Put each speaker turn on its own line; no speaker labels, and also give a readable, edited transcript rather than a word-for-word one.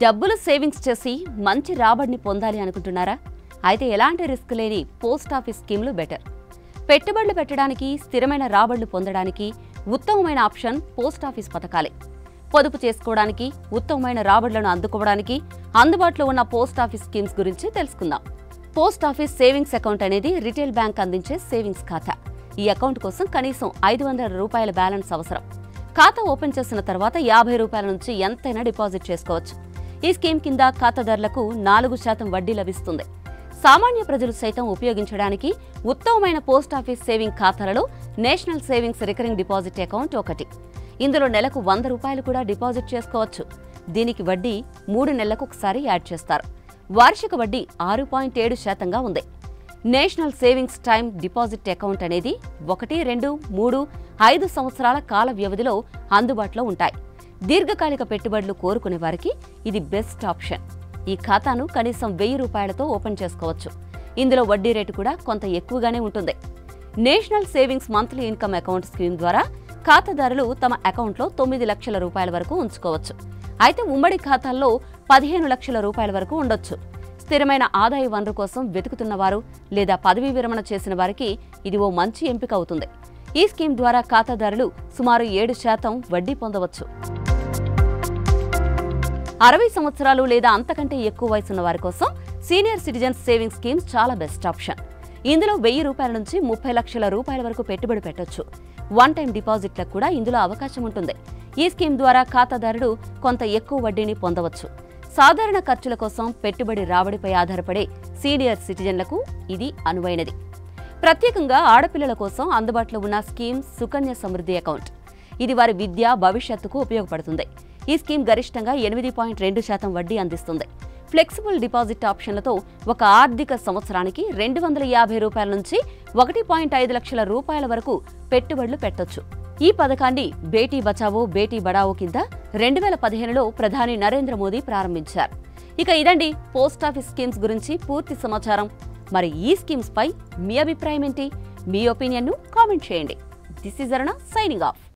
డబ్బులు సేవింగ్స్ చేసి మంచి రాబడిని పొందాలి అనుకుంటున్నారా? అయితే ఎలాంటి రిస్క్ లేని పోస్ట్ ఆఫీస్ స్కీమ్లు బెటర్. పెట్టుబడులు పెట్టడానికి, స్థిరమైన రాబడులు పొందడానికి ఉత్తమమైన ఆప్షన్ పోస్ట్ ఆఫీస్ పథకాలే. పొదుపు చేసుకోవడానికి, ఉత్తమమైన రాబడులను అందుకోవడానికి అందుబాటులో ఉన్న పోస్ట్ ఆఫీస్ స్కీమ్స్ గురించి తెలుసుకుందాం. పోస్ట్ ఆఫీస్ సేవింగ్స్ అకౌంట్ అనేది రిటైల్ బ్యాంక్ అందించే సేవింగ్స్ ఖాతా. ఈ అకౌంట్ కోసం కనీసం 500 రూపాయల బ్యాలెన్స్ అవసరం. ఖాతా ఓపెన్ చేసిన తర్వాత 50 రూపాయల నుంచి ఎంతైనా డిపాజిట్ చేసుకోవచ్చు. ఈ స్కీమ్ కింద ఖాతాదారులకు 4% వడ్డీ లభిస్తుంది. సామాన్య ప్రజలు సైతం ఉపయోగించడానికి ఉత్తమమైన పోస్ట్ ఆఫీస్ సేవింగ్ ఖాతాలలో national savings recurring deposit account ఒకటి. ఇందులో నెలకు 100 రూపాయలు కూడా డిపాజిట్ చేసుకోవచ్చు. దీనికి వడ్డీ 3 నెలలకు ఒకసారి యాడ్ చేస్తారు. వార్షిక వడ్డీ 6.7% ఉంది. National savings time deposit account అనేది 1, 2, 3, 5 సంవత్సరాల కాల వ్యవధిలో అందుబాటులో ఉంటాయి. దీర్ఘకాలిక పెట్టుబడులు కోరుకునే వారికి ఇది బెస్ట్ ఆప్షన్. ఈ ఖాతాను కనీసం 1000 రూపాయలతో ఓపెన్ చేసుకోవచ్చు. ఇందులో వడ్డీ రేటు కూడా కొంత ఎక్కువగానే ఉంటుంది. National savings monthly income account scheme ద్వారా ఖాతాదారులు తమ అకౌంట్లో 9 లక్షల రూపాయల వరకు ఉంచుకోవచ్చు. అయితే ఉమ్మడి ఖాతాల్లో 15 లక్షల రూపాయల వరకు ఉండొచ్చు. స్థిరమైన ఆదాయ వనరు కోసం వెతుకుతున్నవారు లేదా పదవీ విరమణ చేసిన వారికి ఇది ఓ మంచి ఎంపిక అవుతుంది. ఈ స్కీమ్ ద్వారా ఖాతాదారులు సుమారు 7% వడ్డీ పొందవచ్చు. 60 సంవత్సరాలు లేదా అంతకంటే ఎక్కువ వయసున్న వారి కోసం సీనియర్ సిటిజన్స్ సేవింగ్స్ స్కీమ్స్ చాలా బెస్ట్ ఆప్షన్. ఇందులో 1000 రూపాయల నుంచి 30 లక్షల రూపాయల వరకు పెట్టుబడి పెట్టొచ్చు. వన్ టైం డిపాజిట్లకు కూడా ఇందులో అవకాశం ఉంటుంది. ఈ స్కీమ్ ద్వారా ఖాతాదారుడు కొంత ఎక్కువ వడ్డీని పొందవచ్చు. సాధారణ ఖర్చుల కోసం పెట్టుబడి రాబడిపై ఆధారపడే సీనియర్ సిటిజన్లకు ఇది అనువైనది. ప్రత్యేకంగా ఆడపిల్లల కోసం అందుబాటులో ఉన్న స్కీమ్ సుకన్య సమృద్ధి అకౌంట్. ఇది వారి విద్య, భవిష్యత్తుకు ఉపయోగపడుతుంది. ఈ స్కీమ్ గరిష్టంగా 8.2% వడ్డీ అందిస్తుంది. ఫ్లెక్సిబుల్ డిపాజిట్ ఆప్షన్లతో ఒక ఆర్థిక సంవత్సరానికి 250 రూపాయల నుంచి 1.5 లక్షల రూపాయల వరకు పెట్టుబడులు పెట్టొచ్చు. ఈ పథకాన్ని బేటీ బచావో బేటీ బడావో కింద 2015లో ప్రధాని నరేంద్ర మోదీ ప్రారంభించారు. ఇక ఇదండి పోస్ట్ ఆఫీస్ స్కీమ్స్ గురించి పూర్తి సమాచారం. మరి ఈ స్కీమ్స్ పై మీ అభిప్రాయం ఏంటి? మీ ఒపీనియన్ను కామెంట్ చేయండి. This is Aruna signing off.